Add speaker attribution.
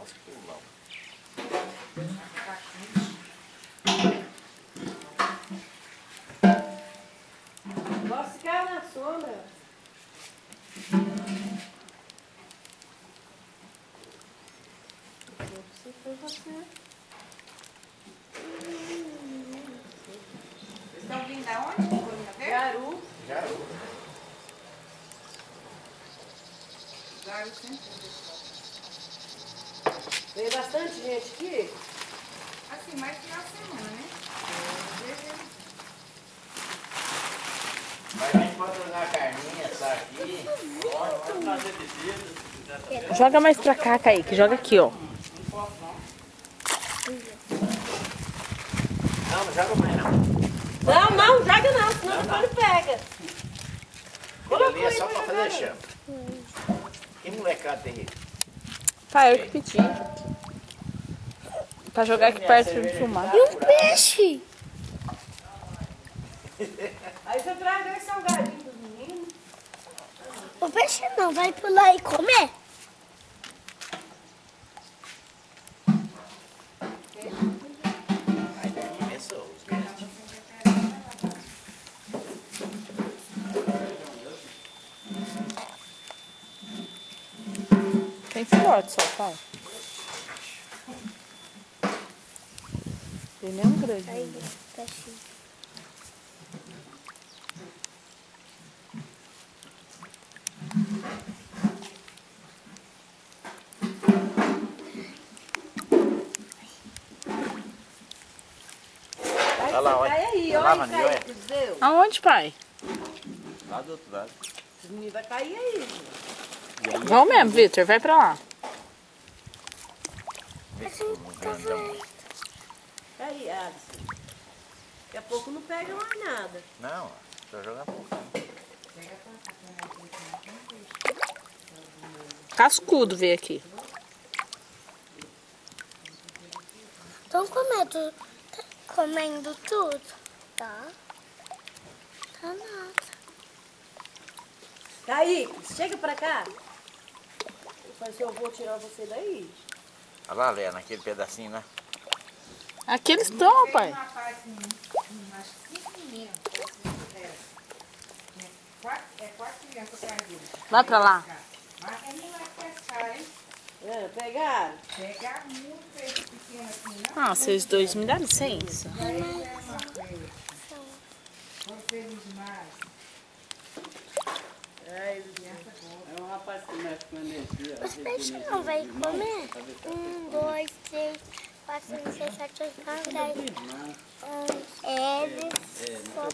Speaker 1: uns pulão.
Speaker 2: Posso ficar na sombra? Você foi você.
Speaker 3: Vocês estão vindo da onde? Colina Verde?
Speaker 2: Garu.
Speaker 1: Garu.
Speaker 3: Garu sempre.
Speaker 2: Veio bastante gente aqui.
Speaker 3: Assim, mais final de semana, né?
Speaker 1: Mas a gente pode jogar a carninha, essa aqui. Pode fazer visita.
Speaker 4: Joga mais pra cá, Kaique. Joga aqui, ó.
Speaker 1: Não, não joga mais não.
Speaker 2: Não, joga não, senão depois ele pega.
Speaker 1: Aquilo ali é só pra fazer chama. Que molecada tem isso?
Speaker 4: Pai, eu que pedi. Pra jogar aqui perto pra me filmar.
Speaker 5: E um peixe?
Speaker 2: Aí você traz dois salgadinhos dos meninos.
Speaker 5: O peixe não vai pular e comer?
Speaker 1: Aí começou os verdes.
Speaker 4: Tem filhote só, pai. Tem nenhum grande.
Speaker 5: Aí, peixe.
Speaker 1: Olha lá, olha.
Speaker 2: Cai aí,
Speaker 1: Olha lá,
Speaker 2: olha,
Speaker 1: Vani,
Speaker 2: cai,
Speaker 1: olha.
Speaker 2: Deus.
Speaker 4: Aonde, pai?
Speaker 1: Lá do outro lado.
Speaker 2: Os meninos vão cair aí.
Speaker 4: Vão mesmo, Vitor. Vai pra lá.
Speaker 1: Vê se não grande muito.
Speaker 2: Aí, Alisson. Daqui a pouco não pega mais nada.
Speaker 1: Não, só jogar pouco.
Speaker 4: Cascudo veio aqui.
Speaker 5: Estão comendo tudo? Tá. Tá nada.
Speaker 2: Kaique, chega pra cá. Mas eu vou tirar você daí.
Speaker 1: Olha lá, Léa, naquele pedacinho lá.
Speaker 4: Aqui eles estão, pai.
Speaker 3: Uma parte, umas 5 meninas. Quatro crianças atrás dele.
Speaker 4: Vai pra lá.
Speaker 3: Mas ele não vai pescar, hein?
Speaker 2: Pegaram?
Speaker 3: Pegar muito peixe pequeno assim, não.
Speaker 4: Ah, vocês dois me dão licença.
Speaker 3: Foram felizes demais.
Speaker 6: É um rapaz que mexe com energia.
Speaker 5: Os peixes não vai comer? 1, 2, 3, 4, 5, 6, 7, 8, 9, 10. Eles só